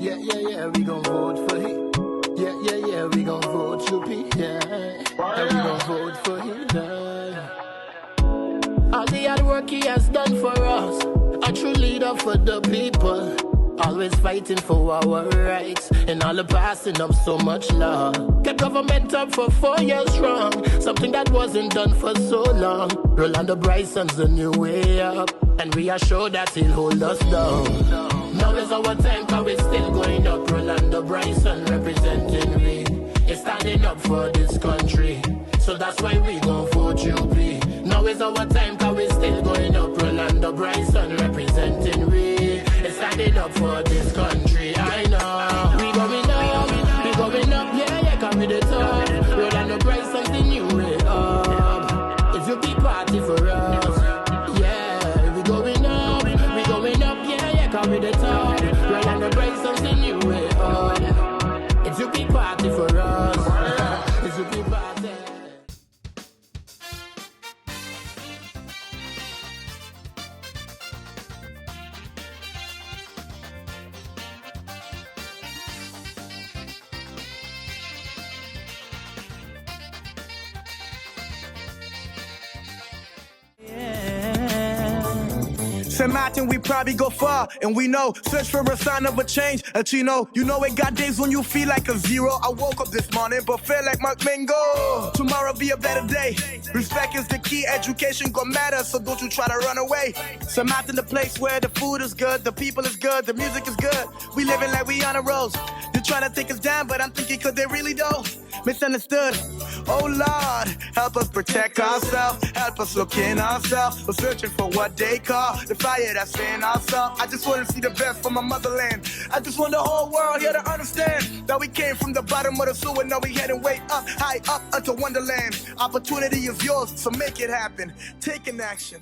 Yeah, we gon' vote for him. Yeah, we gon' vote Chupi, yeah. And we gon' vote for him, yeah. All the hard work he has done for us, a true leader for the people. Always fighting for our rights, and all the passing up so much love. Kept government up for 4 years strong, something that wasn't done for so long. Rolando Bryson's the new way up, and we are sure that he'll hold us down. Now is our time, cause we're still going up. Rolando Bryson representing we, is standing up for this country. So that's why we gon' vote UP. Now is our time, cause we're still going up. Rolando Bryson representing we, is standing up for this country. I know we going up, yeah, cause we the top. Rolando Bryson's the new way up. If you be party for us, yeah, we going up, yeah, cause we the top. Rolando Bryson's the new way up. If you be party for us, if you be party. St. Martin, we probably go far, and we know, search for a sign of a change. A Chino, you know it got days when you feel like a zero. I woke up this morning, but felt like Mark Mingo. Tomorrow be a better day. Respect is the key, education gon' matter, so don't you try to run away. St. Martin, the place where the food is good, the people is good, the music is good. We living like we on a road. You're trying to take us down, but I'm thinking cause they really don't. Misunderstood. Oh Lord, help us protect ourselves, help us look in ourselves. We're searching for what they call the fire that's in ourselves. I just want to see the best from my motherland. I just want the whole world here to understand that we came from the bottom of the sewer, now we heading way up, high up unto Wonderland. Opportunity is yours, so make it happen. Take an action.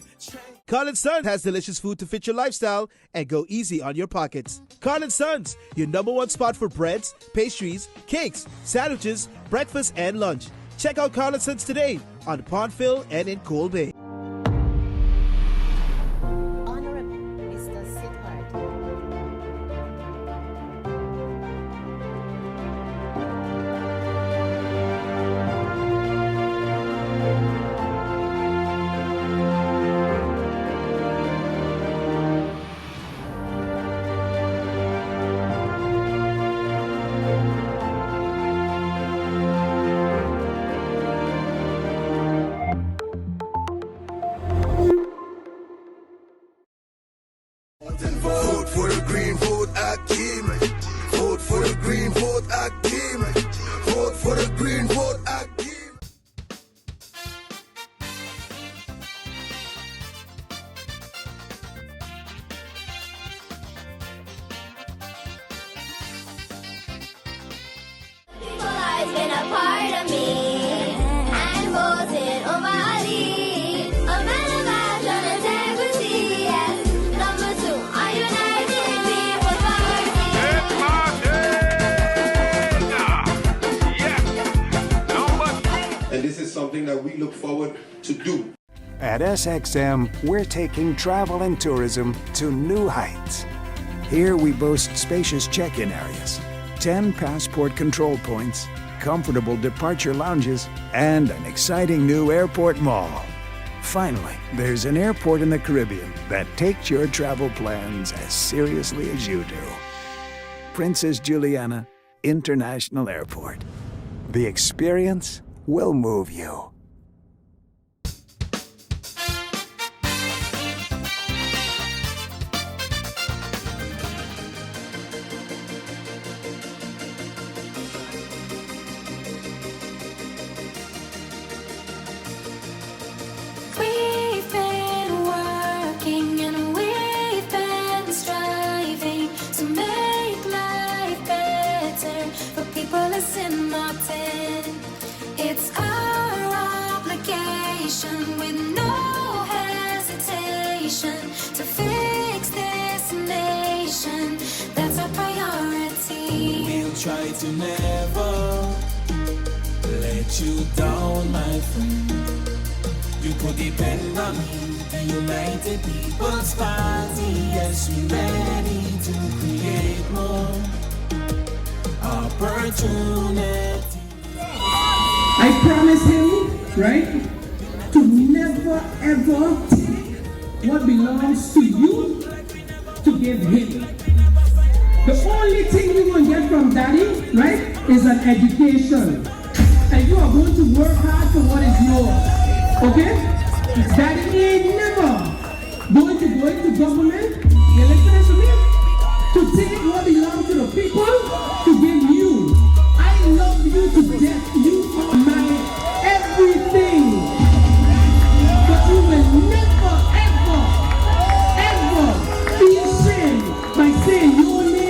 Carl & Sons has delicious food to fit your lifestyle and go easy on your pockets. Carl & Sons, your #1 spot for breads, pastries, cakes, sandwiches, breakfast, and lunch. Check out Carl & Sons today on Pondville and in Coal Bay. Vote for the green, vote Akeem. Vote for the green, vote Akeem. Vote for the green, vote Akeem. People has been a part of me and voted on my lead. A man of action and integrity, yes. Number 2, a united people party. And this is something that we look forward to do. At SXM, we're taking travel and tourism to new heights. Here we boast spacious check-in areas, 10 passport control points, comfortable departure lounges, and an exciting new airport mall. Finally, there's an airport in the Caribbean that takes your travel plans as seriously as you do. Princess Juliana International Airport. The experience will move you. We've been working and we've been striving to make life better for people in St. Martin. It's our obligation with no hesitation to fix this nation. That's our priority. We'll try to never let you down, my friend. You could depend on me, the United People's Party. Yes, we're ready to create more opportunity. I promise him, right, to never ever take what belongs to you to give him. The only thing you will get from daddy, right, is an education. And you are going to work hard for what is yours. Okay? Daddy ain't never going to go into government, you listen to me, to take what belongs to the people to give you. I love you to death. You are my everything. But you will never, ever, ever be ashamed by saying your name is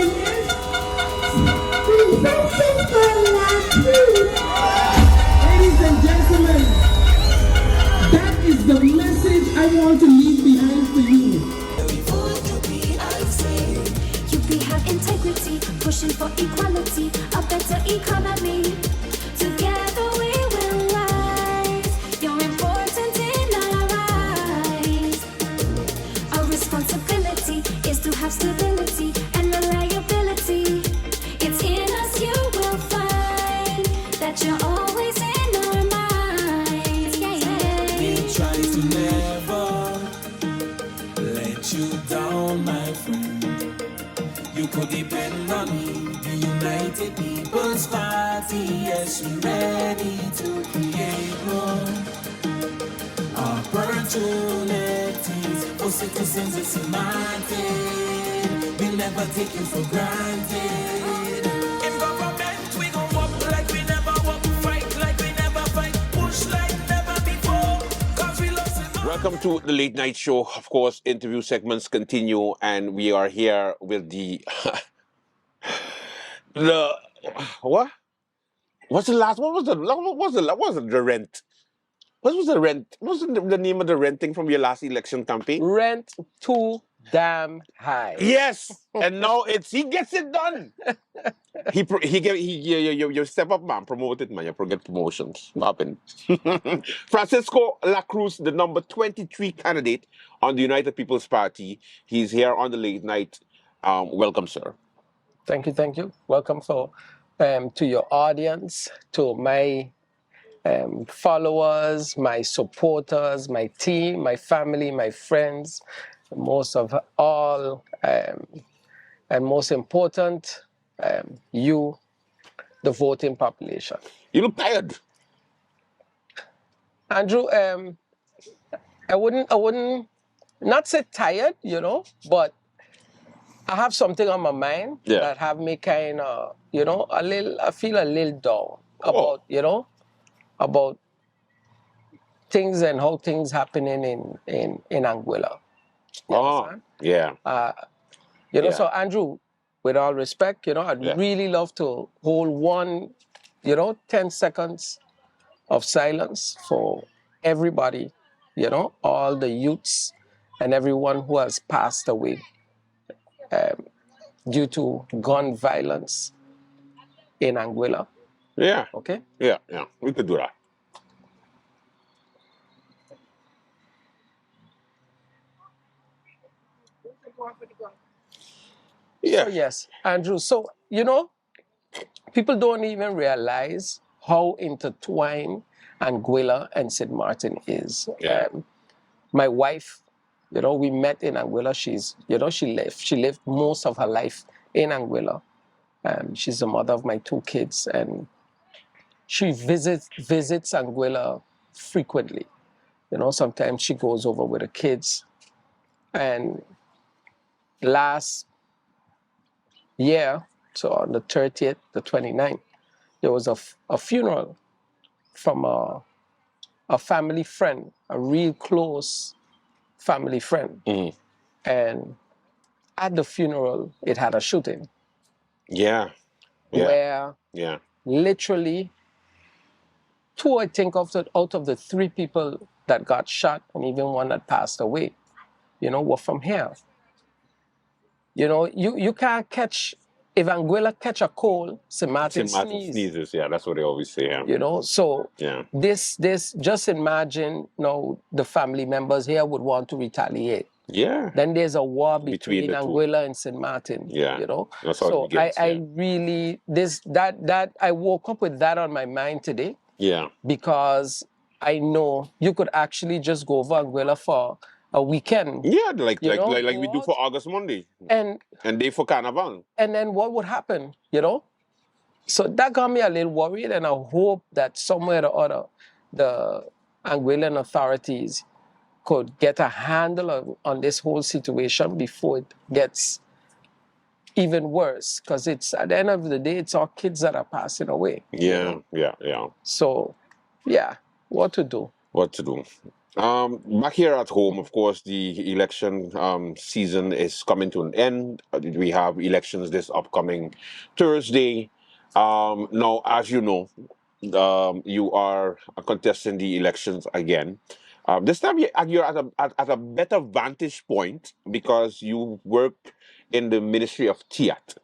Ladies and gentlemen, that is the message I want to leave behind for you. You have integrity, pushing for equality, a better economy. Together we will rise. You're important in our lives. Our responsibility is to have stability and reliability. It's in us you will find that you're always in our minds. We try to never let you down, my friend. You could depend on me, the United People's Party. Yes, we're ready to create more opportunities for citizens. It's demanded. We'll never take you for granted. In government, we go up like we never walk, fight like we never fight, push like never before. 'Cause we lost it. Welcome to the late night show. Of course, interview segments continue, and we are here with the the what? What's the last? What was the rent? What was the rent? What was the name of the renting from your last election campaign? Rent too damn high. Yes, and now he gets it done. You step up, man. Promoted, man. You get promotions. Happen. Francisco Lacruz, the number 23 candidate on the United People's Party. He's here on the late night. Welcome, sir. Thank you. Welcome to your audience, to my followers, my supporters, my team, my family, my friends, most of all, and most important, you, the voting population. You look tired. Andrew, I wouldn't not say tired, but I have something on my mind that have me kind of, I feel a little down about, about things and how things happening in Anguilla. You understand? Yeah. So Andrew, with all respect, I'd really love to hold one, 10 seconds of silence for everybody, all the youths and everyone who has passed away due to gun violence in Anguilla. Yeah. Okay? Yeah. We could do that. Yeah. So yes, Andrew. So, people don't even realize how intertwined Anguilla and St. Martin is. Yeah. My wife, we met in Anguilla. She lived most of her life in Anguilla. She's the mother of my 2 kids, and she visits Anguilla frequently. Sometimes she goes over with the kids. And last year, so on the 30th, the 29th, there was a funeral from a family friend, a real close family friend. Mm. And at the funeral, it had a shooting. Yeah. Where literally 2, I think, out of the 3 people that got shot, and even one that passed away, were from here. You can't catch, if Anguilla catch a cold, St. Martin sneezes. Yeah, that's what they always say. Yeah. So this just imagine, the family members here would want to retaliate. Yeah. then there's a war Between between the two. Anguilla and St. Martin. Yeah. You know? That's how it So begins, I yeah. really, that I woke up with that on my mind today Yeah. because I know you could actually just go over Anguilla for a weekend. Yeah, like You know, we go do out for August Monday. and And day for Carnival. and then what would happen, you know? So that got me a little worried, and I hope that somewhere or other, the Anguillan authorities could get a handle on this whole situation before it gets even worse. Because it's at the end of the day, it's our kids that are passing away. you Yeah, know? yeah. So, yeah, what to do? What to do? Back here at home, of course, the election season is coming to an end. We have elections this upcoming Thursday. Now, as you know, you are contesting the elections again. This time you're at a better vantage point because you work in the Ministry of TIAT.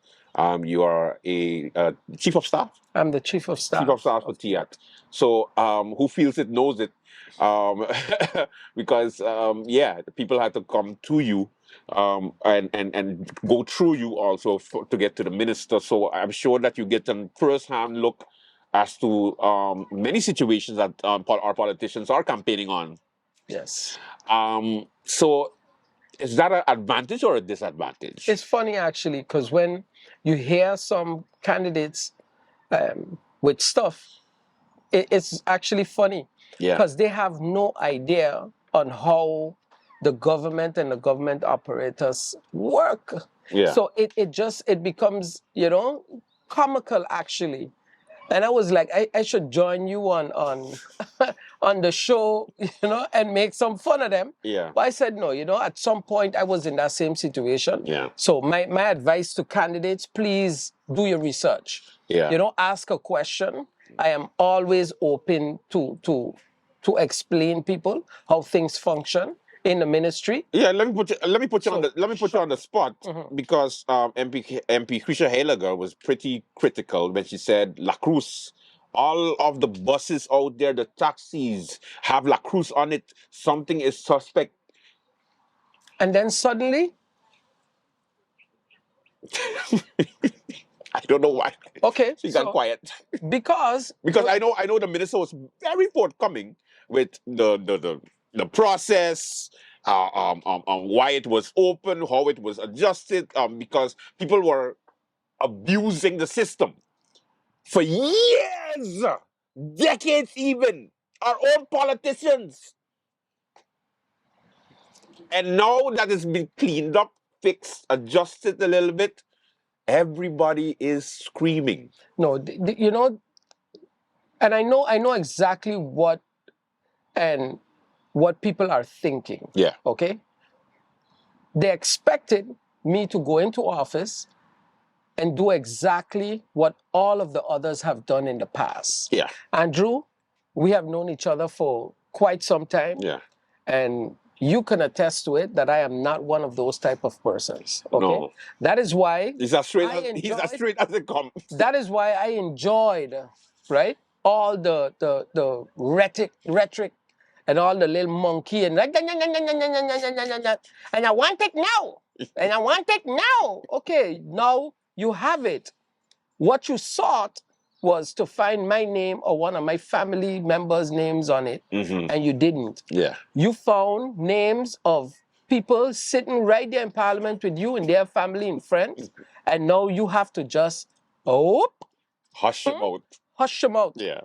You are a chief of staff. I'm the chief of staff. Chief of staff for TIAT. So who feels it knows it, because the people had to come to you and go through you also to get to the minister. So I'm sure that you get a first-hand look as to many situations that our politicians are campaigning on. Yes. So is that an advantage or a disadvantage? It's funny, actually, because when you hear some candidates with stuff, it's actually funny. Yeah. Because they have no idea on how the government and the government operators work. Yeah. So it becomes, comical, actually. And I was like, I should join you on on the show, and make some fun of them. Yeah. But I said, no, at some point I was in that same situation. Yeah. So my advice to candidates, please do your research. Yeah. Ask a question. I am always open to explain people how things function in the ministry. Yeah, let me put you on the spot, because MP Krisha Heilager was pretty critical when she said La Cruz, all of the buses out there, the taxis have La Cruz on it. Something is suspect. And then suddenly, I don't know why. Okay, She got so- quiet. because I know the minister was very forthcoming with the process, why it was open, how it was adjusted, because people were abusing the system for years, decades even, our own politicians. And now that it's been cleaned up, fixed, adjusted a little bit, everybody is screaming. No, and I know exactly what people are thinking. Yeah. Okay? They expected me to go into office and do exactly what all of the others have done in the past. Yeah. Andrew, we have known each other for quite some time. Yeah. And you can attest to it that I am not one of those type of persons. Okay? No. That is why He's as straight I as enjoyed- it comes. that is why I enjoyed, right, all the rhetoric and all the little monkey and I want it now, and I want it now. Okay, now you have it. What you sought was to find my name or one of my family members' names on it, and you didn't. Yeah. You found names of people sitting right there in Parliament with you and their family and friends, and now you have to just Hush them out. hush them out. Yeah.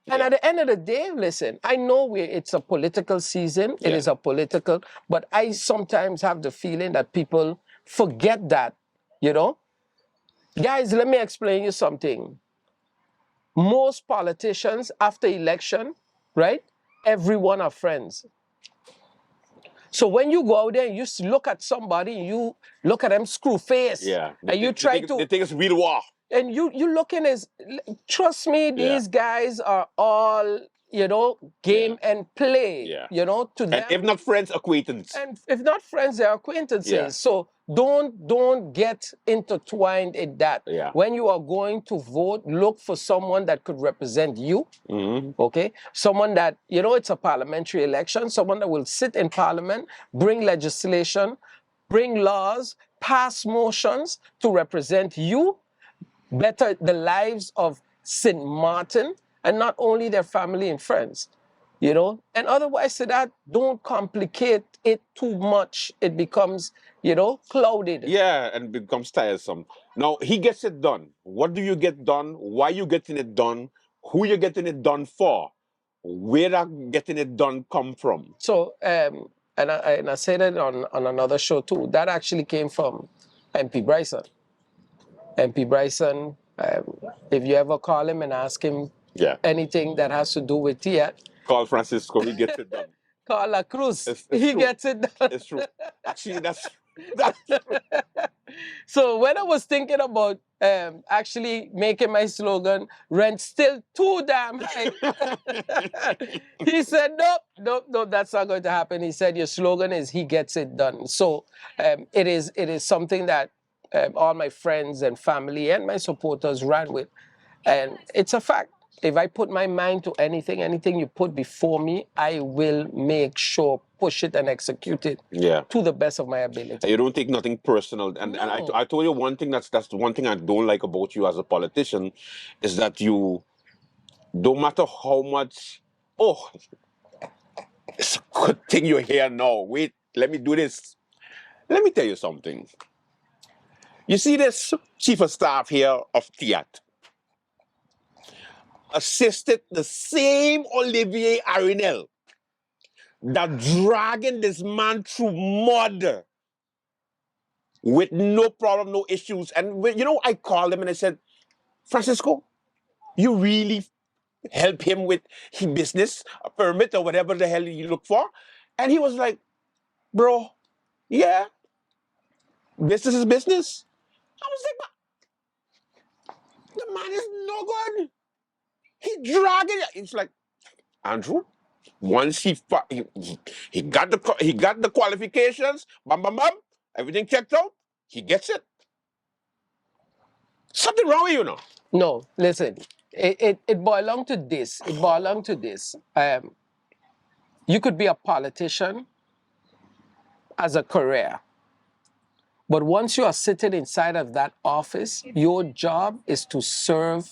And at the end of the day, listen, I know it's a political season. It Yeah. is a political, but I sometimes have the feeling that people forget that, Guys, let me explain you something. Most politicians after election, right? Everyone are friends. So when you go out there and you look at somebody, you look at them screw face. Yeah. And you try They think it's real war. and you looking as, trust me, these guys are all game and play, Yeah. to And them. if not friends, acquaintance. And if not friends, they're acquaintances. Yeah. So don't get intertwined in that. Yeah. When you are going to vote, look for someone that could represent you. Mhm. Okay, someone that it's a parliamentary election. Someone that will sit in parliament, bring legislation, bring laws, pass motions to represent you, better the lives of St. Martin, and not only their family and friends. And otherwise to that, don't complicate it too much. It becomes, clouded. Yeah, and becomes tiresome. Now he gets it done. What do you get done? Why you getting it done? Who you getting it done for? Where that getting it done come from? So, and I said it on another show too. That actually came from MP Bryson. MP Bryson, if you ever call him and ask him Yeah. anything that has to do with Tiat, Call Francisco, he gets it done. call La Cruz. It's He true. gets it done. It's true. Actually, that's true. So when I was thinking about actually making my slogan, rent still too damn high, he said, nope, that's not going to happen. He said, your slogan is he gets it done. So it is something that all my friends and family and my supporters ran with. And it's a fact. If I put my mind to anything you put before me, I will make sure, push it and execute it Yeah. to the best of my ability. You don't take nothing personal. And I told you one thing that's the one thing I don't like about you as a politician is that you, no matter how much, it's a good thing you're here now. Wait, let me do this. Let me tell you something. You see this chief of staff here of Tiat assisted the same Olivier Arinel that dragging this man through mud with no problem, no issues. And I called him and I said, Francisco, you really help him with his business, a permit or whatever the hell you look for? And he was like, bro, yeah, business is business. I was like, but the man is no good. He dragged it. It's like, Andrew, once he got the qualifications, bam, bam, bam, everything checked out, he gets it. Something wrong with you now. No, listen, it boils down to this. It boils down to this. You could be a politician as a career, but once you are sitting inside of that office, your job is to serve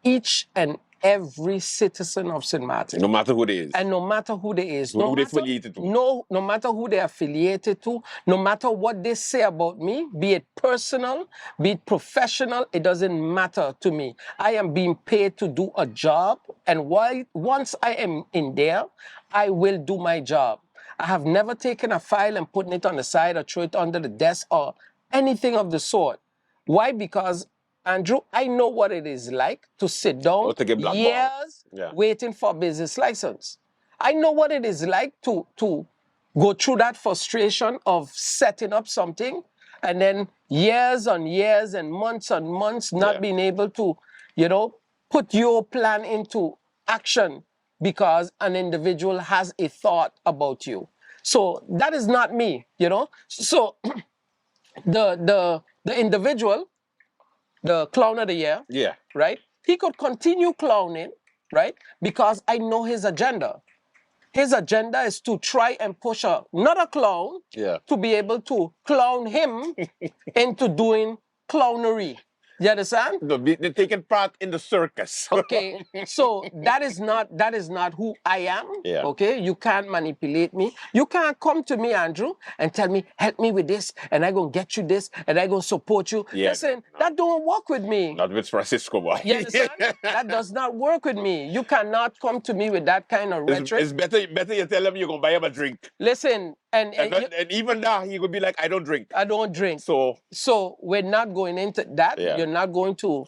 each and every citizen of St. Martin. No matter who they is. And no matter who they is. Who they affiliated to. No matter who they are affiliated to, no matter what they say about me, be it personal, be it professional, it doesn't matter to me. I am being paid to do a job, and once I am in there, I will do my job. I have never taken a file and putting it on the side or throw it under the desk or anything of the sort. Why? Because Andrew, I know what it is like to sit down to get blackballed. years waiting for a business license. I know what it is like to go through that frustration of setting up something and then years on years and months on months not being able to, put your plan into action because an individual has a thought about you. So that is not me, So the individual, the clown of the year, right? He could continue clowning, right? Because I know his agenda. His agenda is to try and push another clown to be able to clown him into doing clownery. You understand? No, they're taking part in the circus. Okay, so that is not who I am. Yeah. Okay, you can't manipulate me. You can't come to me, Andrew, and tell me, help me with this, and I'm gonna get you this, and I'm gonna support you. Yeah, Listen, that don't work with me. Not with Francisco, boy. You understand? That does not work with me. You cannot come to me with that kind of rhetoric. It's better you tell him you're gonna buy him a drink. Listen, and even now he would be like, I don't drink. I don't drink. So we're not going into that. Yeah. You're not going to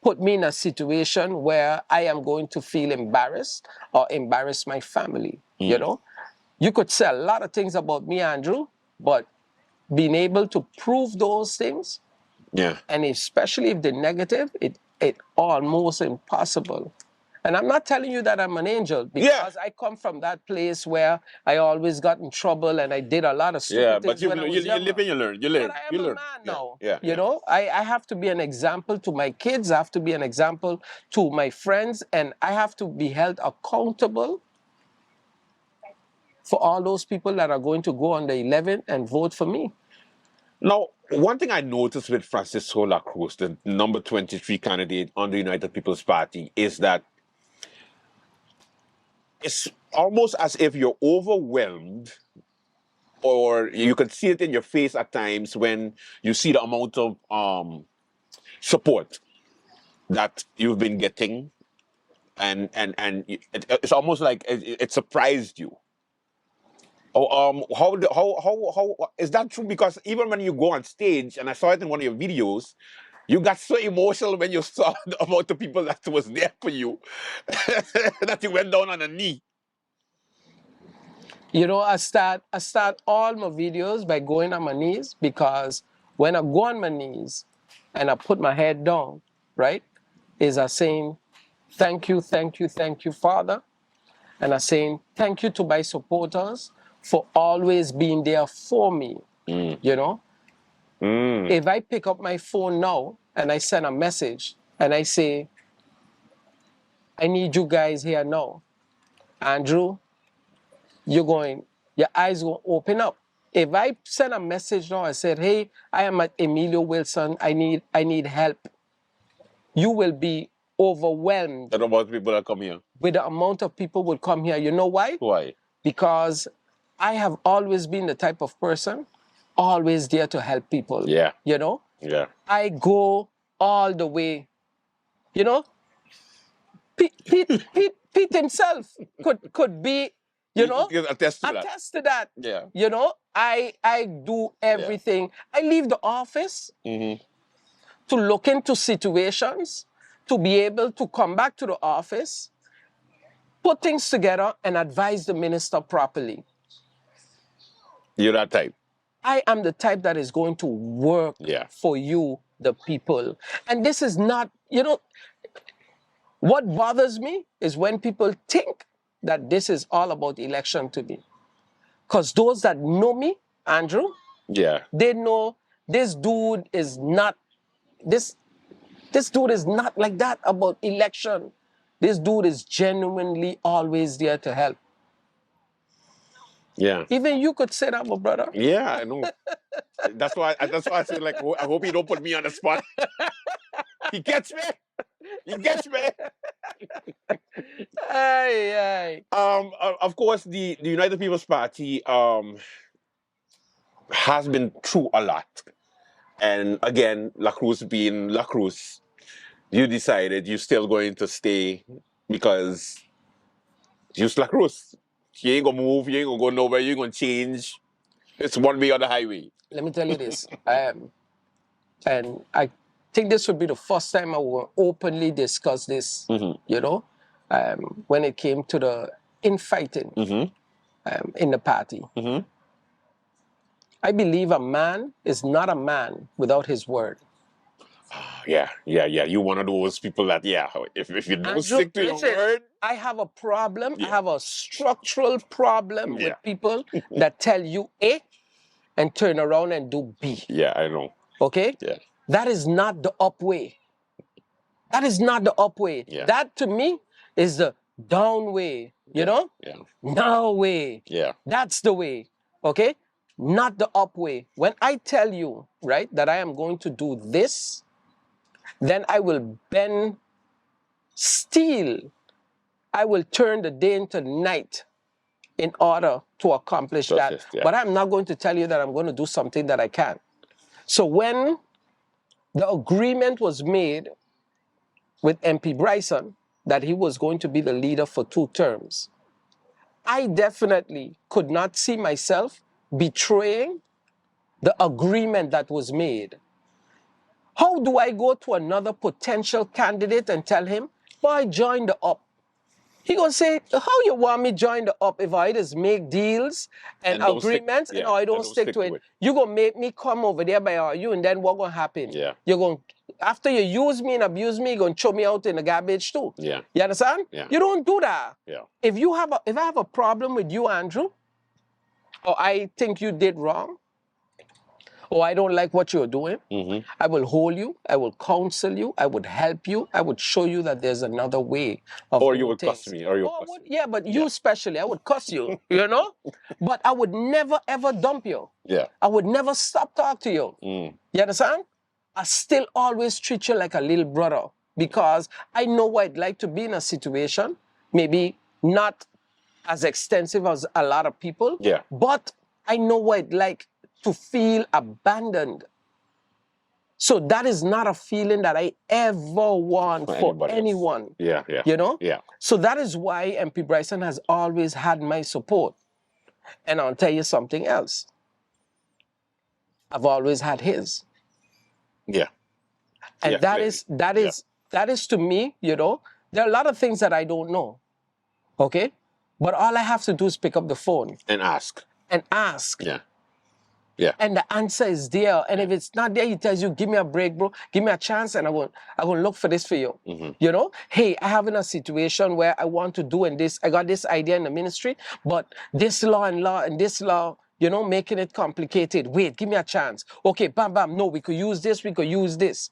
put me in a situation where I am going to feel embarrassed or embarrass my family. You could say a lot of things about me, Andrew, but being able to prove those things, and especially if they're negative, it almost impossible. And I'm not telling you that I'm an angel Yeah. because I come from that place where I always got in trouble and I did a lot of stupid Yeah, but things when I was you younger. live and you learn. You learn. But I am You a learn. man Yeah, now. yeah, You yeah. know, I have to be an example to my kids. I have to be an example to my friends, and I have to be held accountable for all those people that are going to go on the 11th and vote for me. Now, one thing I noticed with Francisco La Cruz, the number 23 candidate on the United People's Party, is that it's almost as if you're overwhelmed, or you can see it in your face at times when you see the amount of support that you've been getting, and it's almost like it surprised you. Oh, how is that true? Because even when you go on stage, and I saw it in one of your videos, you got so emotional when you saw the amount of people that was there for you that you went down on a knee. You know, I start all my videos by going on my knees, because when I go on my knees and I put my head down, right, is I saying, thank you, Father. And I'm saying, thank you to my supporters for always being there for me, you know. If I pick up my phone now and I send a message and I say, I need you guys here now, Andrew, your eyes will open up. If I send a message now, I said, hey, I am at Emilio Wilson, I need help, you will be overwhelmed. And about people that come here. With the amount of people will come here. You know why? Why? Because I have always been the type of person always there to help people. Yeah. You know? Yeah. I go all the way. You know? Pete himself could be, you know, You can attest to that. attest to that. Yeah. You know, I do everything. I leave the office to look into situations, to be able to come back to the office, put things together, and advise the minister properly. You're that type. I am the type that is going to work for you, the people. And this is not, you know, what bothers me is when people think that this is all about election to me. Because those that know me, Andrew, they know this dude is not, this dude is not like that about election. This dude is genuinely always there to help. Yeah. Even you could say that, my brother. Yeah, I know. That's why I say, like, I hope you don't put me on the spot. He gets me. He gets me. Aye. Of course, the United People's Party has been through a lot. And again, La Cruz being La Cruz, you decided you're still going to stay because you're La Cruz. You ain't gonna move, you ain't gonna go nowhere, you ain't gonna change. It's one way or the highway. Let me tell you this. And I think this would be the first time I will openly discuss this, you know, when it came to the infighting in the party. I believe a man is not a man without his word. Yeah. You're one of those people that, if you don't stick to your word. I have a problem. I have a structural problem with people that tell you A and turn around and do B. Yeah, I know. Okay? Yeah. That is not the up way. That is not the up way. Yeah. That to me is the down way. You know? Yeah. Now way. Yeah. That's the way. Okay? Not the up way. When I tell you, right, that I am going to do this, then I will bend steel. I will turn the day into night in order to accomplish that. Yeah. But I'm not going to tell you that I'm going to do something that I can't. So when the agreement was made with MP Bryson that he was going to be the leader for 2 terms, I definitely could not see myself betraying the agreement that was made. How do I go to another potential candidate and tell him, boy, join the up? He gonna say, how you want me join the up if I just make deals and don't stick- agreements and yeah, I and don't stick to it? You gonna make me come over there by you, and then what gonna happen? Yeah. You're gonna, after you use me and abuse me, you're gonna throw me out in the garbage too. Yeah. You understand? Yeah. You don't do that. Yeah. If I have a problem with you, Andrew, or I think you did wrong, or I don't like what you're doing, I will hold you, I will counsel you, I would help you, I would show you that there's another way of Or doing you would things. cuss me, or you would Or I cuss would- me. Yeah, but you especially, I would cuss you, you know? But I would never ever dump you. Yeah. I would never stop talking to you. You understand? I still always treat you like a little brother because I know what it's like to be in a situation, maybe not as extensive as a lot of people, Yeah. but I know what it's like to feel abandoned. So that is not a feeling that I ever want for anybody else. anyone. Yeah, yeah. You know? Yeah. So that is why MP Bryson has always had my support. And I'll tell you something else. I've always had his. Yeah. And Yeah, that is to me, you know, there are a lot of things that I don't know. Okay? But all I have to do is pick up the phone And ask. and ask. Yeah. Yeah. And the answer is there. And if it's not there, he tells you, give me a break, bro. Give me a chance and I will look for this for you. You know? Hey, I have in a situation where I want to do this. I got this idea in the ministry, but this law and this law, you know, making it complicated. Wait, give me a chance. Okay, bam, bam. No, we could use this. We could use this.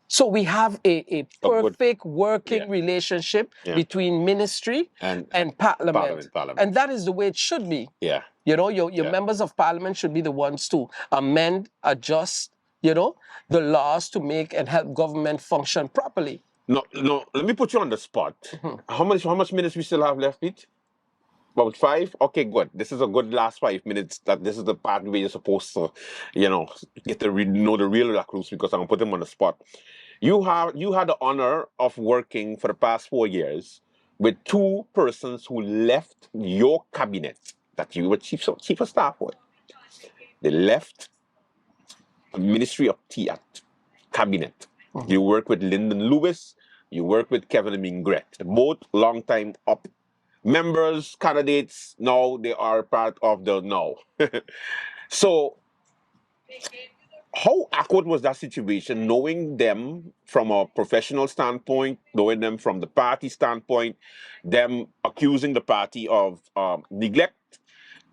So we have a perfect working relationship between ministry and parliament. Parliament. And that is the way it should be. Yeah. You know, your members of parliament should be the ones to amend, adjust, you know, the laws to make and help government function properly. No, let me put you on the spot. How much minutes we still have left, Pete? About 5? Okay, good. This is a good last 5 minutes. That this is the part where you're supposed to, you know, get to know the real La Cruz, because I'm gonna put them on the spot. You had the honor of working for the past 4 years with 2 persons who left your cabinet that you were chief of staff with. They left the Ministry of Theatre cabinet. You work with Lyndon Lewis. You work with Kevin Mingret. Both long-time up members, candidates. Now they are part of the now. So, how awkward was that situation, knowing them from a professional standpoint, knowing them from the party standpoint, them accusing the party of neglect,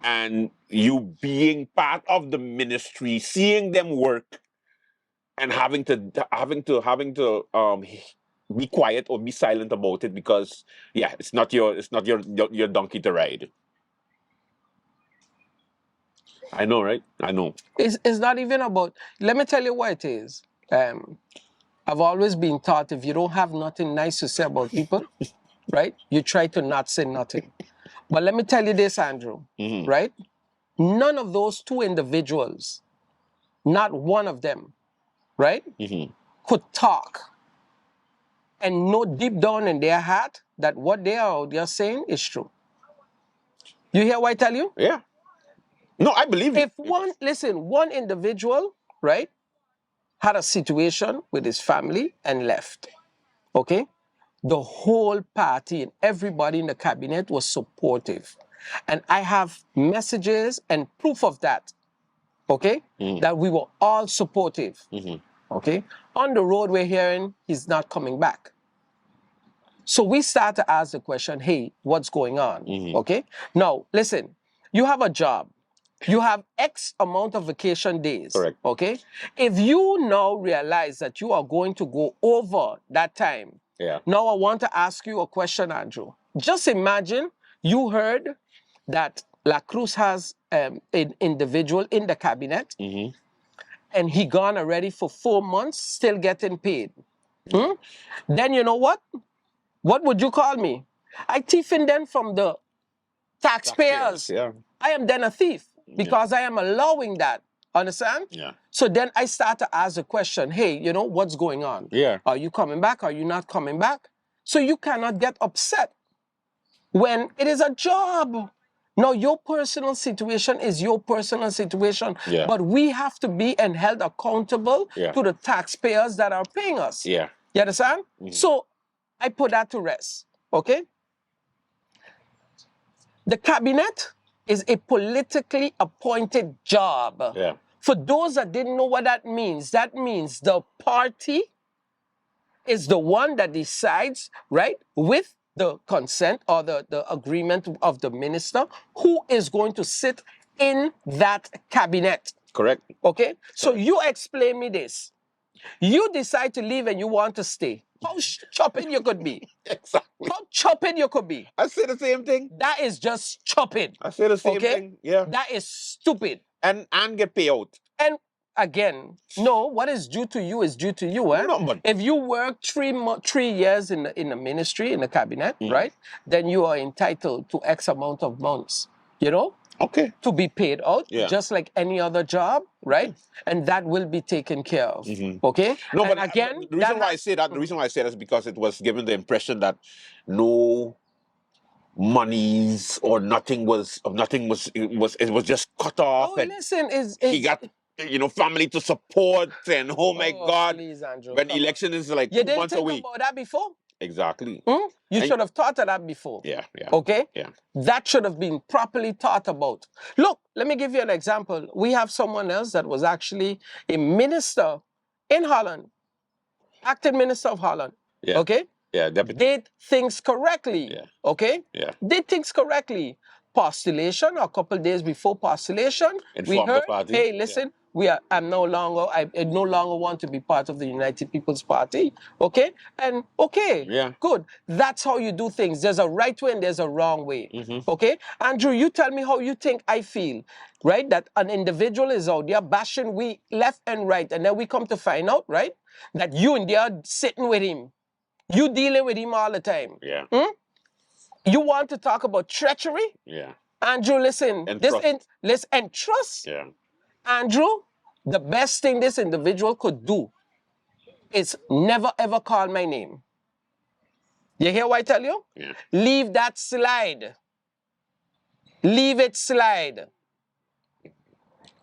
and you being part of the ministry, seeing them work, and having to be quiet or be silent about it because it's not your donkey to ride. I know, right? I know. It's not even about, let me tell you what it is. I've always been taught if you don't have nothing nice to say about people, right, you try to not say nothing. But let me tell you this, Andrew, right? None of those 2 individuals, not one of them, right, could talk and know deep down in their heart that what they are saying is true. You hear what I tell you? Yeah. No, I believe If it. one individual, right, had a situation with his family and left, okay, the whole party and everybody in the cabinet was supportive. And I have messages and proof of that, okay, that we were all supportive, okay. On the road, we're hearing he's not coming back. So we start to ask the question, hey, what's going on, okay? Now, listen, you have a job. You have X amount of vacation days, Correct. okay? If you now realize that you are going to go over that time, now I want to ask you a question, Andrew. Just imagine you heard that La Cruz has an individual in the cabinet and he gone already for 4 months, still getting paid. Then you know what? What would you call me? I thiefing them from the taxpayers. Yeah. I am then a thief because I am allowing that. Understand? Yeah. So then I start to ask the question, hey, you know, what's going on? Yeah. Are you coming back? Are you not coming back? So you cannot get upset when it is a job. No, your personal situation is your personal situation. Yeah. But we have to be and held accountable to the taxpayers that are paying us. Yeah. You understand? So I put that to rest. Okay? The cabinet is a politically appointed job. Yeah. For those that didn't know what that means the party is the one that decides, right, with the consent or the agreement of the minister, who is going to sit in that cabinet. Correct. Okay? So you explain me this. You decide to leave and you want to stay. How chopping you could be. Exactly. How chopping you could be. I say the same thing. That is just chopping. I say the same Okay? thing. Yeah. That is stupid. And get payout. And again, no, what is due to you is due to you. Eh? No, but- If you work 3 years in the ministry, in the cabinet, right, then you are entitled to X amount of months, you know, Okay. to be paid out, Yeah. just like any other job, right? And that will be taken care of. Okay? No, and but again, the reason why I say that, the reason why I say that is because it was given the impression that no monies or nothing was it was just cut off, oh, and listen, he got family to support, and oh my Oh, God, please, Andrew, when come on. election is like You 2 didn't months think away. about that before? Exactly. Hmm? You And- should have thought of that before. Yeah. Okay? Yeah. That should have been properly thought about. Look, let me give you an example. We have someone else that was actually a minister in Holland, acting minister of Holland. Yeah. Okay? Yeah, deputy. Did things correctly. Yeah. Okay? Yeah. Did things correctly. Postulation, a couple days before postulation, we Informed the heard, party. hey, listen, I no longer want to be part of the United People's Party. Okay? And okay, Yeah. good. That's how you do things. There's a right way and there's a wrong way. Mm-hmm. Okay? Andrew, you tell me how you think I feel, right? That an individual is out there bashing we left and right, and then we come to find out, right? That you and they are sitting with him. You dealing with him all the time. Yeah. You want to talk about treachery? Yeah. Andrew, listen. And this trust. Listen, and trust. Yeah. Andrew, the best thing this individual could do is never ever call my name. You hear what I tell you? Yeah. Leave that slide. Leave it slide.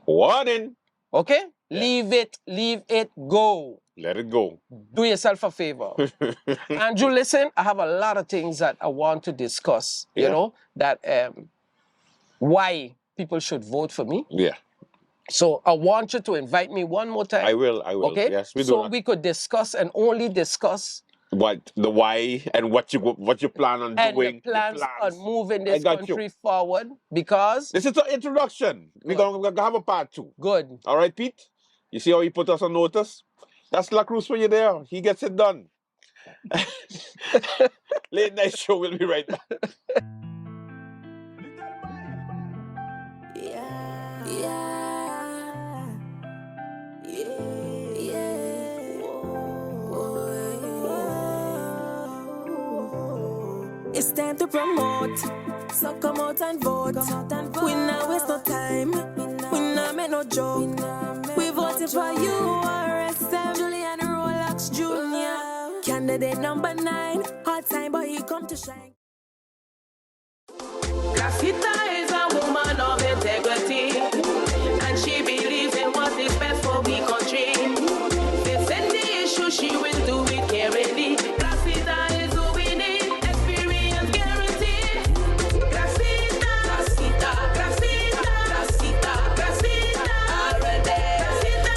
Warning. Okay? Leave it go. Let it go. Do yourself a favor. Andrew, listen, I have a lot of things that I want to discuss, you Yeah. know, that why people should vote for me. Yeah. So I want you to invite me one more time. I will. Okay? Yes, we do. So that. we could discuss and only discuss What the why and what you plan on and doing. the plans on moving this got you. country forward because This is an introduction. We're gonna have a part 2. good. All right, Pete. You see how he put us on notice? That's La Cruz for you there. He gets it done. Late night show. We'll be right back. It's time to promote, so come out and vote. We not waste no time, we not make no joke. We voted for you, RSM, Julian Rolex Jr. Candidate number 9, hard time, but he come to shine. Casita is a woman of integrity, and she believes in what is best for the country. Facing the issue, she will do it caringly. Casita is who we need, experience guaranteed. Casita, Casita, Casita, Casita, Casita, already. Casita,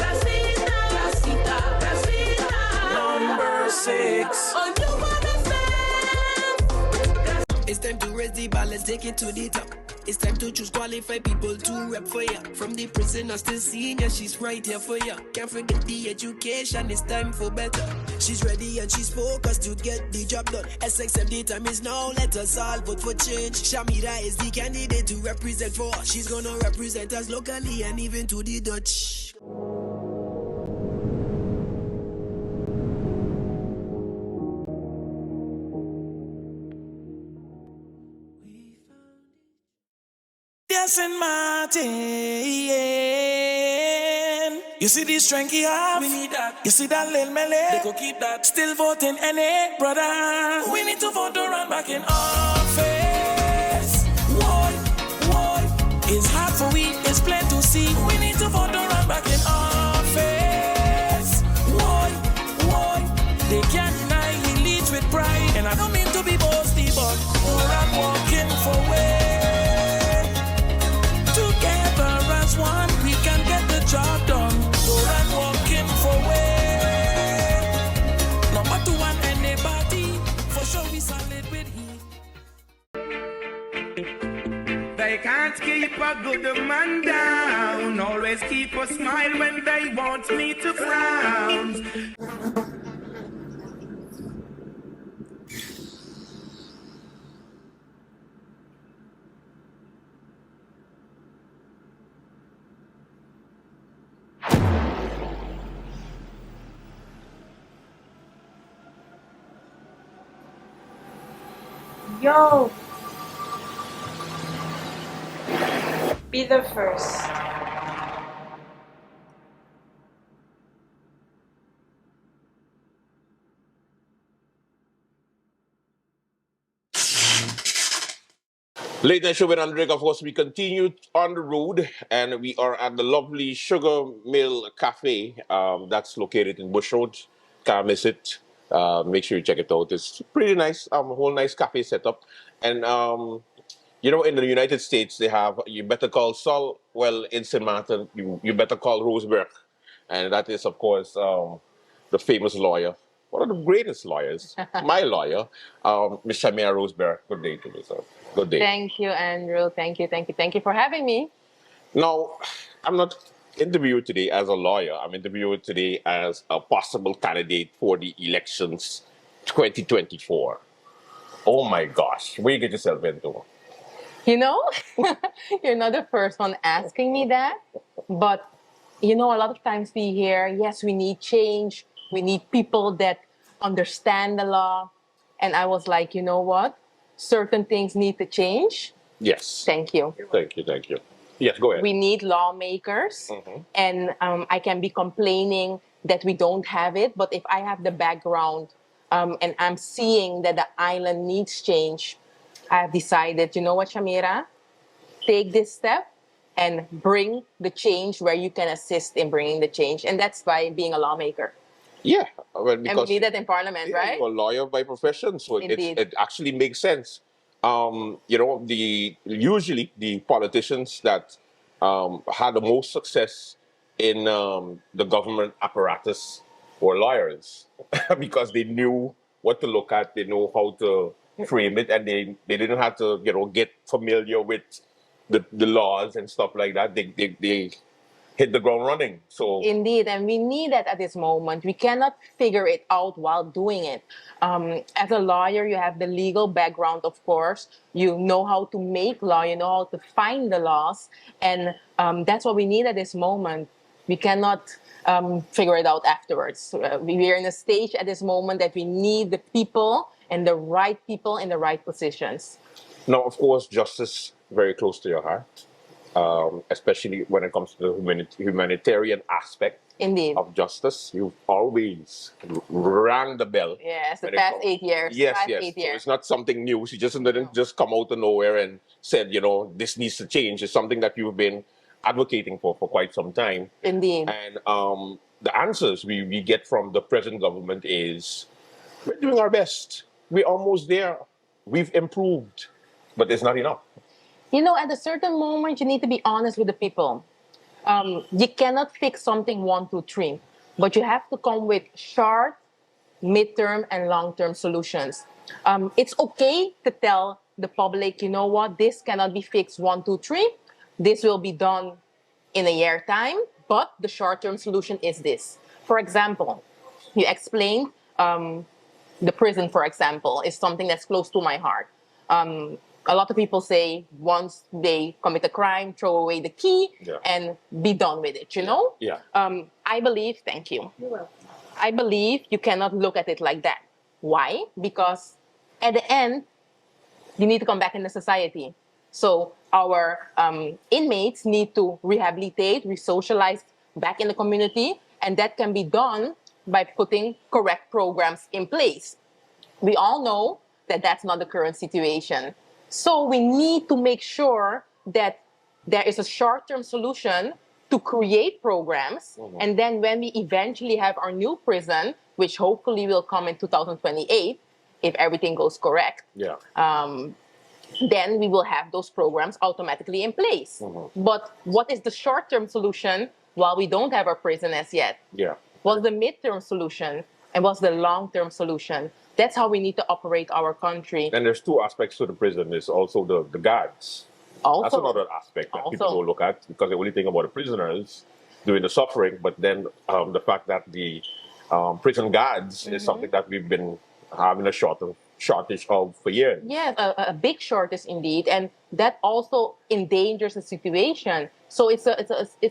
Casita, Casita, Number 6. oh, you understand? It's time to raise the bar, let's take it to the top. It's time to choose qualified people to rep for ya. From the prisoners to senior, she's right here for ya. Can't forget the education, it's time for better. She's ready and she's focused to get the job done. SXM, the time is now, let us all vote for change. Shamira is the candidate to represent for us. She's gonna represent us locally and even to the Dutch. Yes, and Martin. You see the strength he have? We need that. You see that little melee? They could keep that. Still voting NA, brother. We need to vote to run back in office. Why? It's hard for we, it's plain to see. We need to vote to run back in office. Why? They can't deny he leads with pride. And I don't mean to be boasty, but we're not walking. a good man down. Always keep a smile when they want me to frown. Yo! Be the first. Late Night Show with Andrick. Of course, we continue on the road, and we are at the lovely Sugar Mill Cafe. That's located in Bush Road. Can't miss it. Make sure you check it out. It's pretty nice. A whole nice cafe setup. And you know, in the United States, they have you better call Saul. Well, in St. Martin, you better call Roseberg, and that is, of course, the famous lawyer, one of the greatest lawyers, my lawyer, Miss Shamira Roseberg. Good day to you, sir. Good day. Thank you, Andrew. Thank you for having me. Now, I'm not interviewed today as a lawyer. I'm interviewed today as a possible candidate for the elections 2024. Oh my gosh, where you get yourself into? You know, you're not the first one asking me that, but you know, a lot of times we hear, yes, we need change. We need people that understand the law. And I was like, you know what? Certain things need to change. Yes. Thank you. Thank you. Thank you. Yes, go ahead. We need lawmakers. And I can be complaining that we don't have it. But if I have the background and I'm seeing that the island needs change, I've decided, you know what, Shamira? Take this step and bring the change where you can assist in bringing the change. And that's by being a lawmaker. Yeah. Well, because And we need that in Parliament, right? you're a lawyer by profession, so Indeed. it actually makes sense. You know, usually the politicians that had the most success in the government apparatus were lawyers because they knew what to look at, they know how to frame it, and they didn't have to, you know, get familiar with the laws and stuff like that. They hit the ground running. So Indeed, and we need that at this moment. We cannot figure it out while doing it. As a lawyer, you have the legal background, of course. You know how to make law, you know how to find the laws, and that's what we need at this moment. We cannot figure it out afterwards. We are in a stage at this moment that we need the people and the right people in the right positions. now, of course, justice very close to your heart. Especially when it comes to the humanitarian aspect Indeed. of justice. You've always rang the bell. Yes, the when it past comes- 8 years. Yes, past yes. 8 So years. it's not something new. She just didn't just come out of nowhere and said, you know, this needs to change. It's something that you've been advocating for quite some time. Indeed. And the answers we get from the present government is, we're doing our best. We're almost there. We've improved. But it's not enough. You know, at a certain moment, you need to be honest with the people. You cannot fix something 1, 2, 3, but you have to come with short, midterm, and long-term solutions. It's okay to tell the public, you know what, this cannot be fixed 1, 2, 3. This will be done in a year time, but the short-term solution is this. For example, you explained the prison, for example, is something that's close to my heart. A lot of people say once they commit a crime, throw away the key and be done with it, you know? Yeah. I believe, thank you. I believe you cannot look at it like that. Why? Because at the end, you need to come back in the society. So our inmates need to rehabilitate, re-socialize back in the community, and that can be done by putting correct programs in place. We all know that that's not the current situation. So we need to make sure that there is a short-term solution to create programs. And then when we eventually have our new prison, which hopefully will come in 2028, if everything goes correct, Yeah. then we will have those programs automatically in place. But what is the short-term solution while we don't have our prison as yet? Yeah. What's the midterm solution? And what's the long-term solution? That's how we need to operate our country. And there's two aspects to the prison. There's also the guards. That's Also, another aspect that people also, don't look at because they only think about the prisoners doing the suffering, but then the fact that the prison guards is something that we've been having a shortage of for years. yes, a big shortage indeed, and that also endangers the situation. So it's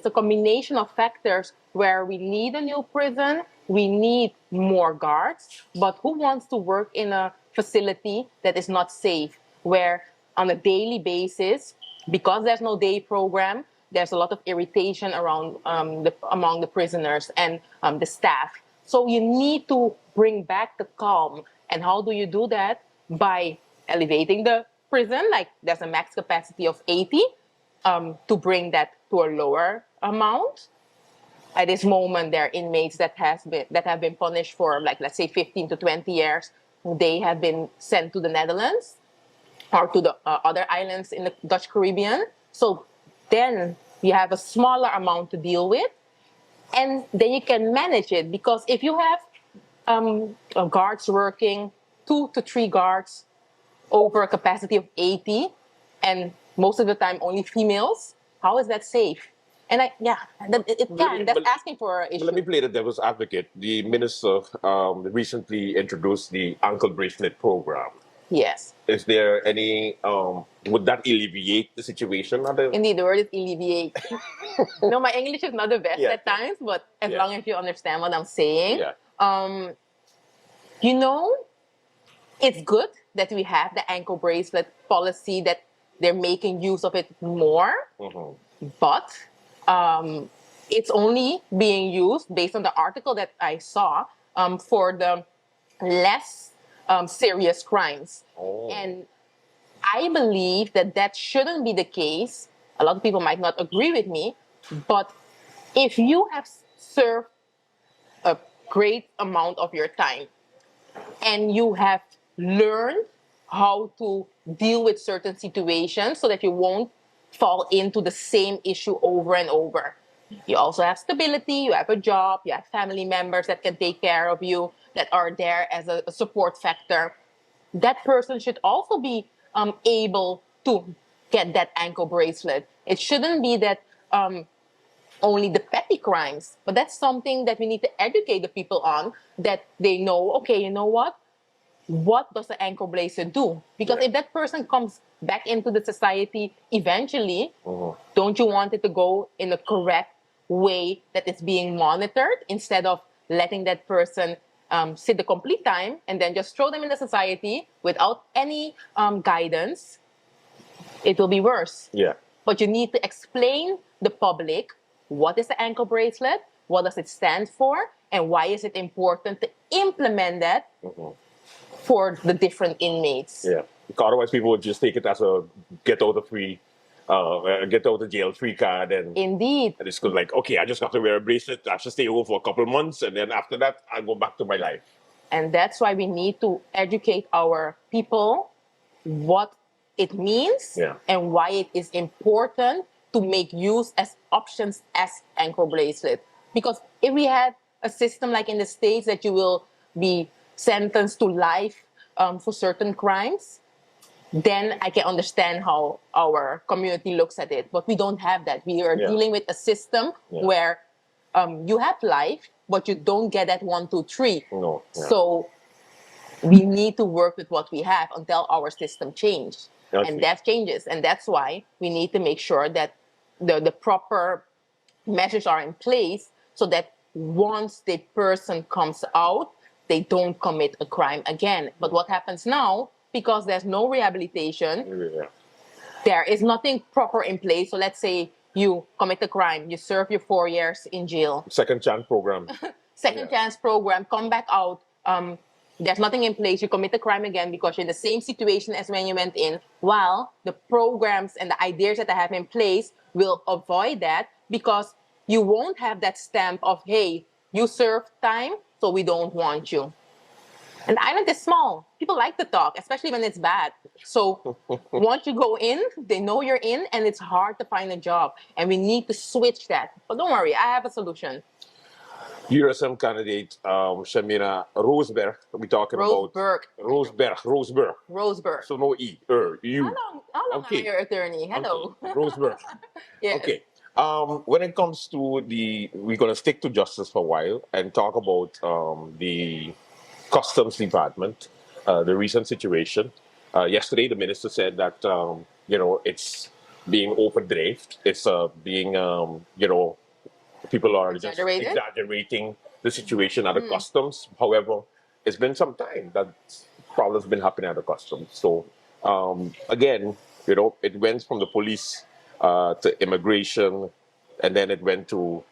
a combination of factors where we need a new prison, we need more guards, but who wants to work in a facility that is not safe, where on a daily basis, because there's no day program, there's a lot of irritation around among the prisoners and the staff. So you need to bring back the calm. And how do you do that? By elevating the prison, like there's a max capacity of 80, to bring that to a lower amount. At this moment, there are inmates that have been punished for, like, let's say 15 to 20 years. They have been sent to the Netherlands or to the other islands in the Dutch Caribbean. So then you have a smaller amount to deal with, and then you can manage it. Because if you have guards working, 2 to 3 guards over a capacity of 80, and most of the time only females, how is that safe? And that's asking for an issue. Let me play the devil's advocate. The minister recently introduced the ankle bracelet program. Yes. Is there any, would that alleviate the situation? Indeed, the word is alleviate. No, my English is not the best at times, but as long as you understand what I'm saying. You know, it's good that we have the ankle bracelet policy, that they're making use of it more, but it's only being used, based on the article that I saw, for the less serious crimes. And I believe that shouldn't be the case. A lot of people might not agree with me, but if you have served a great amount of your time and you have learned how to deal with certain situations so that you won't fall into the same issue over and over. You also have stability, you have a job, you have family members that can take care of you, that are there as a support factor. That person should also be able to get that ankle bracelet. It shouldn't be that only the petty crimes, but that's something that we need to educate the people on, that they know, okay, you know what does the ankle bracelet do? Because if that person comes back into the society eventually, don't you want it to go in the correct way that it's being monitored, instead of letting that person sit the complete time and then just throw them in the society without any guidance? It will be worse. Yeah. But you need to explain the public, what is the ankle bracelet, what does it stand for, and why is it important to implement that for the different inmates. Yeah. Because otherwise people would just take it as a get out of jail free card, and indeed, and it's like, okay, I just have to wear a bracelet, I should stay home for a couple of months, and then after that I go back to my life. And that's why we need to educate our people what it means and why it is important to make use as options as ankle bracelet. Because if we had a system like in the States, that you will be sentenced to life for certain crimes, then I can understand how our community looks at it. But we don't have that. We are dealing with a system where you have life, but you don't get that 1, 2, 3. No. So we need to work with what we have until our system changes. And that changes. And that's why we need to make sure that the proper measures are in place, so that once the person comes out, they don't commit a crime again. But what happens now, because there's no rehabilitation, there is nothing proper in place. So let's say you commit a crime, you serve your 4 years in jail. Second chance program. Second chance program, come back out. There's nothing in place. You commit a crime again because you're in the same situation as when you went in. While the programs and the ideas that I have in place will avoid that, because you won't have that stamp of, hey, you served time, so we don't want you. And the island is small. People like to talk, especially when it's bad. So once you go in, they know you're in, and it's hard to find a job. And we need to switch that. But don't worry, I have a solution. URSM candidate Shamira Roseberg. We're talking about Roseberg. Roseberg. So no E. You. All of them are your attorney. Hello. Okay. Roseburg. Yes. Okay. When it comes to we're going to stick to justice for a while and talk about the Customs Department, the recent situation. Yesterday, the minister said that it's being overdressed. It's being people are just Exaggerated? exaggerating the situation at the customs. However, it's been some time that problems been happening at the customs. So again, it went from the police to immigration, and then it went to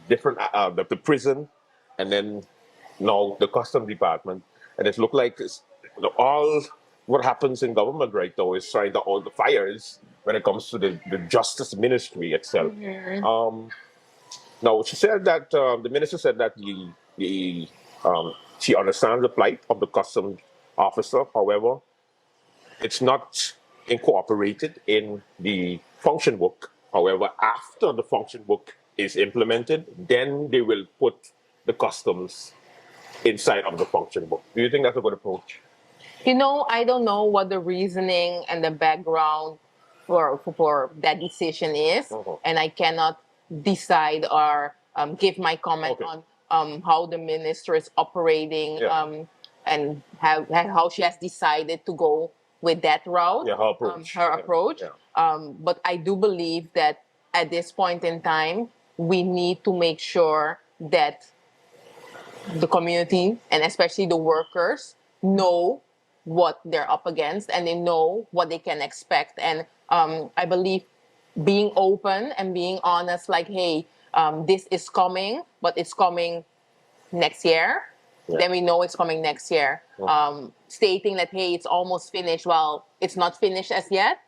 different the prison, and then now the customs department. And it looked like all what happens in government right now is trying to hold the fires when it comes to the justice ministry itself. Now, she said that the minister said that she understands the plight of the customs officer. However, it's not incorporated in the function book. However, after the function book is implemented, then they will put the customs inside of the function book. Do you think that's a good approach? I don't know what the reasoning and the background for that decision is, and I cannot decide or give my comment on how the minister is operating and how she has decided to go with that route. Yeah, her approach. But I do believe that at this point in time, we need to make sure that the community and especially the workers know what they're up against and they know what they can expect. And I believe being open and being honest, like, hey, this is coming, but it's coming next year. Yeah. Then we know it's coming next year. Stating that, hey, it's almost finished. Well, it's not finished as yet.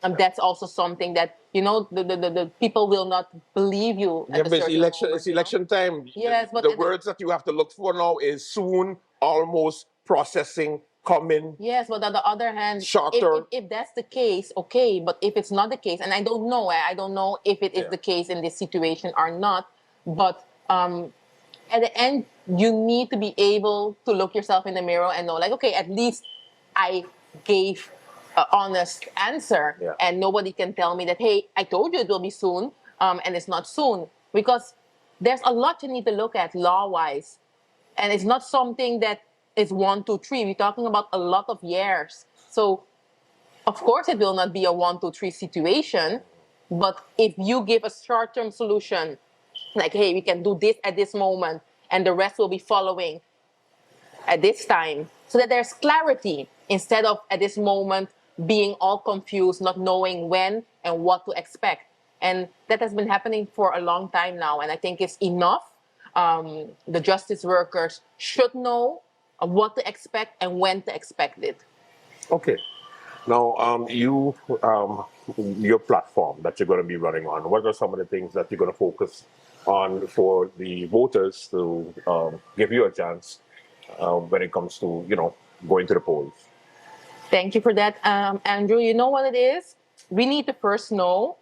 That's also something that, the people will not believe you. Yeah, but it's election time. Yes, but the words that you have to look for now is soon, almost, processing, coming. Yes, but on the other hand, shorter. If that's the case, okay. But if it's not the case, and I don't know if it is the case in this situation or not. But at the end, you need to be able to look yourself in the mirror and know, like, okay, at least I gave an honest answer, and nobody can tell me that, hey, I told you it will be soon, and it's not soon, because there's a lot you need to look at law-wise, and it's not something that is 1, 2, 3. We're talking about a lot of years. So, of course, it will not be a 1, 2, 3 situation, but if you give a short-term solution, like, hey, we can do this at this moment, and the rest will be following at this time, so that there's clarity, instead of at this moment being all confused, not knowing when and what to expect. And that has been happening for a long time now, and I think it's enough. The justice workers should know what to expect and when to expect it. Okay. Now, your platform that you're going to be running on, what are some of the things that you're going to focus on for the voters to give you a chance when it comes to, going to the polls? Thank you for that, Andrew. You know what it is? We need to first know,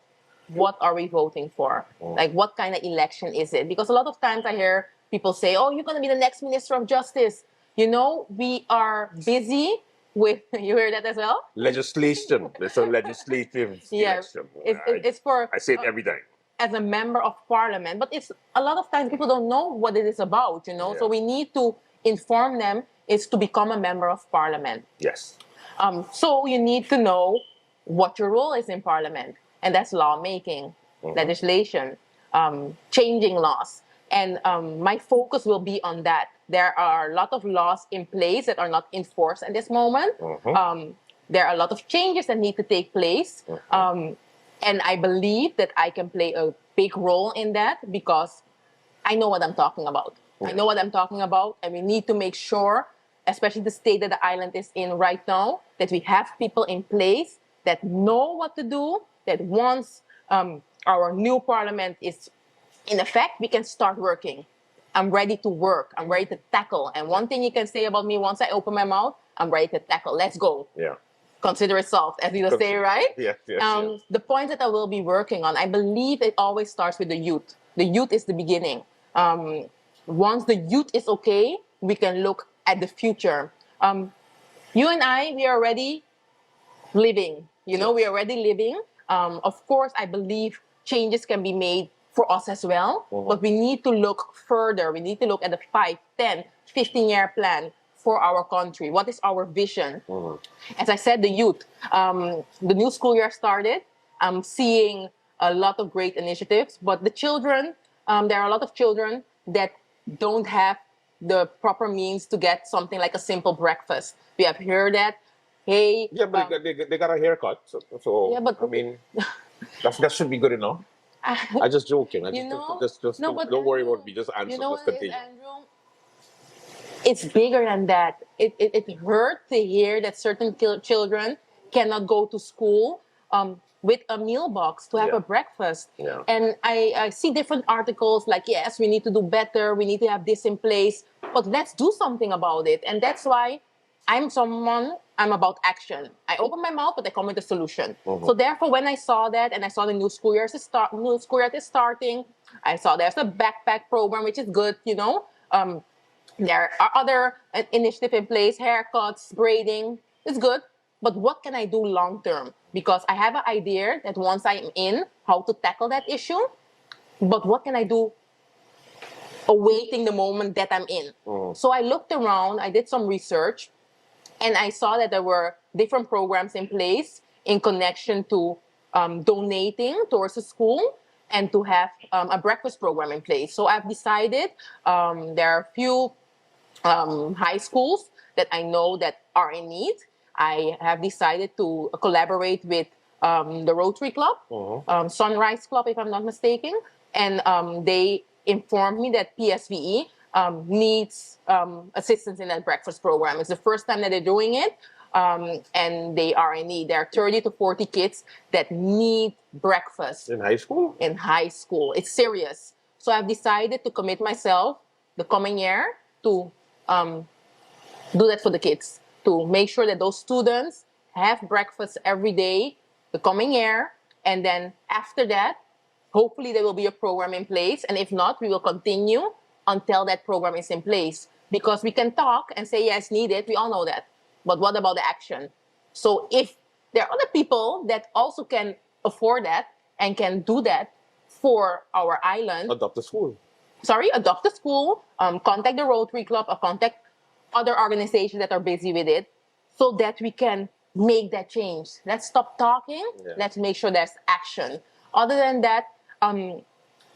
what are we voting for? Like, what kind of election is it? Because a lot of times I hear people say, oh, you're going to be the next Minister of Justice. We are busy with, you hear that as well? Legislation. It's a legislative election. It's for... I say it every time. As a member of parliament, but it's a lot of times people don't know what it is about, So we need to inform them is to become a member of parliament. Yes. So you need to know what your role is in parliament, and that's lawmaking, legislation, changing laws. And my focus will be on that. There are a lot of laws in place that are not enforced at this moment. There are a lot of changes that need to take place. And I believe that I can play a big role in that because I know what I'm talking about. I know what I'm talking about, and we need to make sure, especially the state that the island is in right now, that we have people in place that know what to do, that once our new parliament is in effect, we can start working. I'm ready to work. I'm ready to tackle. And one thing you can say about me, once I open my mouth, I'm ready to tackle. Let's go. Yeah. Consider it solved, as you say, right? Yes. The point that I will be working on, I believe it always starts with the youth. The youth is the beginning. Once the youth is okay, we can look at the future. You and I, we are already living. We're already living. Of course, I believe changes can be made for us as well, but we need to look further. We need to look at the 5, 10, 15-year plan for our country. What is our vision? As I said, the youth. The new school year started. I'm seeing a lot of great initiatives, but the children, there are a lot of children that don't have the proper means to get something like a simple breakfast. We have heard that, hey... Yeah, but they got a haircut, so Yeah, but- I mean, that should be good enough. I'm just joking. Don't worry about me. Just answer. You know Just what it is, continue. Andrew? It's bigger than that. It hurt to hear that certain children cannot go to school with a meal box to have a breakfast. Yeah. And I see different articles like, yes, we need to do better. We need to have this in place. But let's do something about it. And that's why I'm about action. I open my mouth, but I come with a solution. So therefore, when I saw that and I saw the new school year is starting, I saw there's a backpack program, which is good, there are other initiatives in place, haircuts, braiding. It's good. But what can I do long term? Because I have an idea that once I'm in, how to tackle that issue. But what can I do awaiting the moment that I'm in? So I looked around, I did some research, and I saw that there were different programs in place in connection to donating towards the school and to have a breakfast program in place. So I've decided there are a few high schools that I know that are in need. I have decided to collaborate with the Rotary Club, Sunrise Club, if I'm not mistaken, and they informed me that PSVE needs assistance in that breakfast program. It's the first time that they're doing it, and they are in need. There are 30 to 40 kids that need breakfast. In high school? In high school. It's serious. So I've decided to commit myself the coming year to do that for the kids, to make sure that those students have breakfast every day the coming year. And then after that, hopefully there will be a program in place. And if not, we will continue until that program is in place. Because we can talk and say, yes, needed. We all know that. But what about the action? So if there are other people that also can afford that and can do that for our island. Adopt a school. Adopt a school, contact the Rotary Club, or contact other organizations that are busy with it so that we can make that change. Let's stop talking. Yeah. Let's make sure there's action. Other than that,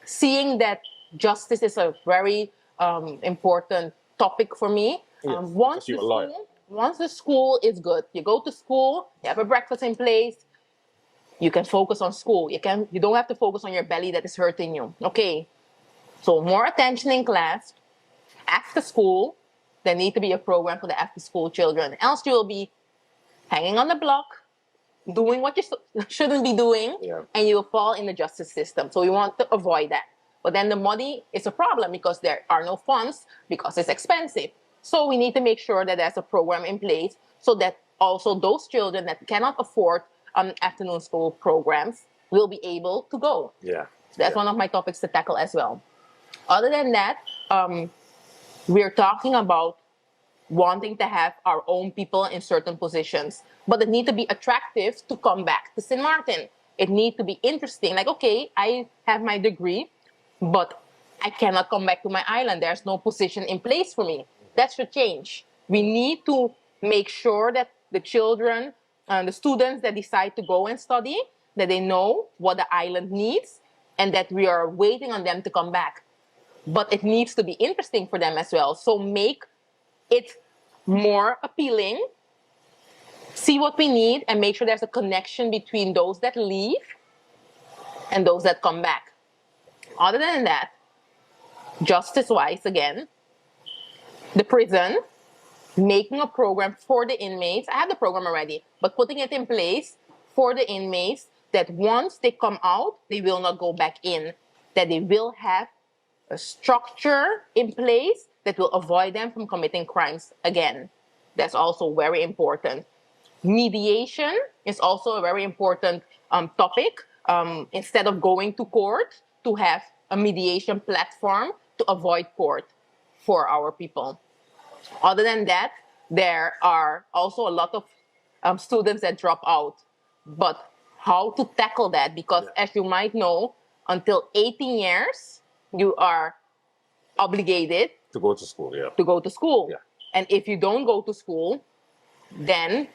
seeing that justice is a very important topic for me. Yes, Once the school is good, you go to school, you have a breakfast in place, you can focus on school. You don't have to focus on your belly that is hurting you. Okay. So more attention in class. After school, there need to be a program for the after-school children. Else you will be hanging on the block, doing what you shouldn't be doing, and you will fall in the justice system. So we want to avoid that. But then the money is a problem because there are no funds, because it's expensive. So we need to make sure that there's a program in place so that also those children that cannot afford afternoon school programs will be able to go. Yeah. That's one of my topics to tackle as well. Other than that, we're talking about wanting to have our own people in certain positions, but it need to be attractive to come back to St. Martin. It need to be interesting. Like, okay, I have my degree, but I cannot come back to my island. There's no position in place for me. That should change. We need to make sure that the children, the students that decide to go and study, that they know what the island needs and that we are waiting on them to come back. But it needs to be interesting for them as well. So make it more appealing, see what we need, and make sure there's a connection between those that leave and those that come back. Other than that, justice-wise, again, the prison, making a program for the inmates. I have the program already, but putting it in place for the inmates that once they come out, they will not go back in, that they will have a structure in place that will avoid them from committing crimes again. That's also very important. Mediation is also a very important topic. Instead of going to court, to have a mediation platform to avoid court for our people. Other than that, there are also a lot of students that drop out. But how to tackle that? Because as you might know, until 18 years, you are obligated To go to school, yeah. to go to school. Yeah. And if you don't go to school, then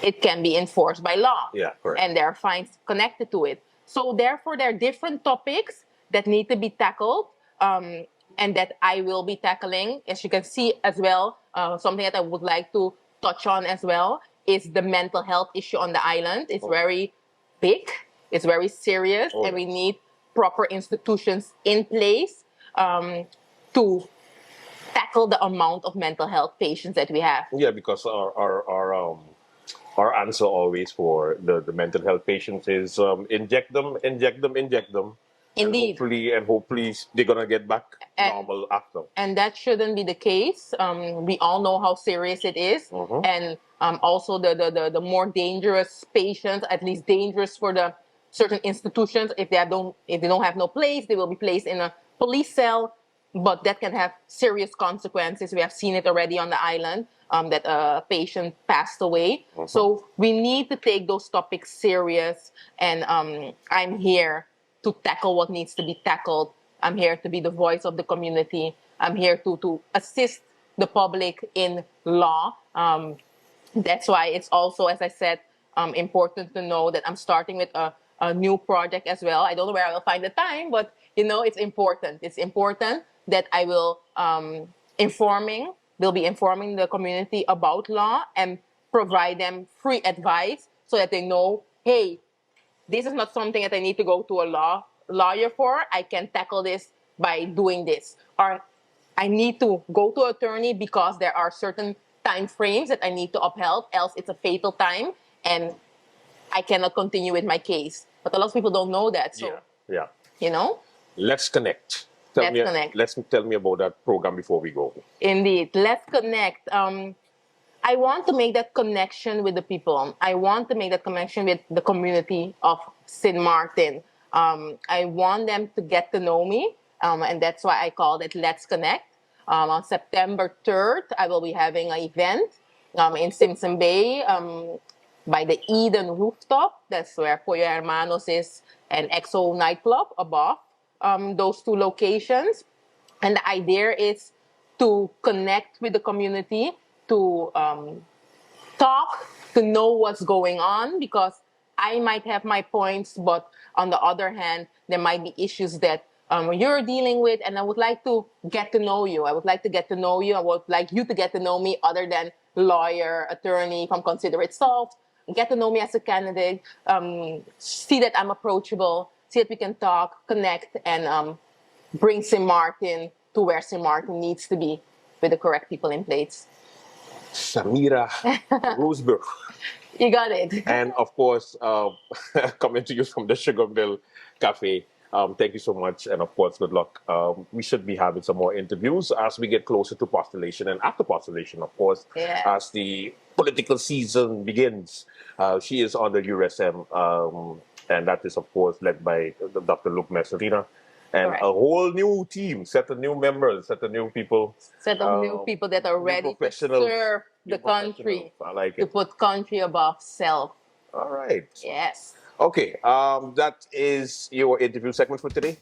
it can be enforced by law. Yeah, correct. And there are fines connected to it. So therefore, there are different topics that need to be tackled, and that I will be tackling. As you can see as well, something that I would like to touch on as well is the mental health issue on the island. It's very big, it's very serious, and we need proper institutions in place to tackle the amount of mental health patients that we have. Yeah, because our answer always for the mental health patients is inject them. Indeed. And hopefully they're gonna get back normal after. And that shouldn't be the case. We all know how serious it is, and also the more dangerous patients, at least dangerous for the certain institutions. If they don't have no place, they will be placed in a police cell. But that can have serious consequences. We have seen it already on the island, that a patient passed away. So we need to take those topics serious. And I'm here to tackle what needs to be tackled. I'm here to be the voice of the community. I'm here to assist the public in law. That's why it's also, as I said, important to know that I'm starting with a new project as well. I don't know where I will find the time, but it's important. It's important that I will will be informing the community about law and provide them free advice so that they know, hey, this is not something that I need to go to a lawyer for. I can tackle this by doing this. Or I need to go to an attorney because there are certain time frames that I need to uphold, else it's a fatal time and I cannot continue with my case. But a lot of people don't know that. So, Let's connect. Tell me about that program before we go. Indeed. Let's connect. I want to make that connection with the people. I want to make that connection with the community of St. Martin. I want them to get to know me, and that's why I called it Let's Connect. On September 3rd, I will be having an event in Simpson Bay by the Eden Rooftop. That's where Pollo Hermanos is, and EXO nightclub above those two locations. And the idea is to connect with the community, to talk, to know what's going on, because I might have my points, but on the other hand, there might be issues that you're dealing with, and I would like to get to know you. I would like to get to know you. I would like you to get to know me other than lawyer, attorney, from Considerate Solved. Get to know me as a candidate, see that I'm approachable, see that we can talk, connect, and bring St. Martin to where St. Martin needs to be with the correct people in place. Samira Roseberg. You got it. And of course, coming to you from the Sugarville Cafe. Thank you so much, and of course, good luck. We should be having some more interviews as we get closer to postulation and after postulation, of course, as the political season begins. She is on the USM, and that is, of course, led by Dr. Luke Messerina. And a whole new team, set of new members, set of new people. Set of new people that are ready to serve the country, I like it. to put country above self. All right. Yes. Okay, that is your interview segment for today.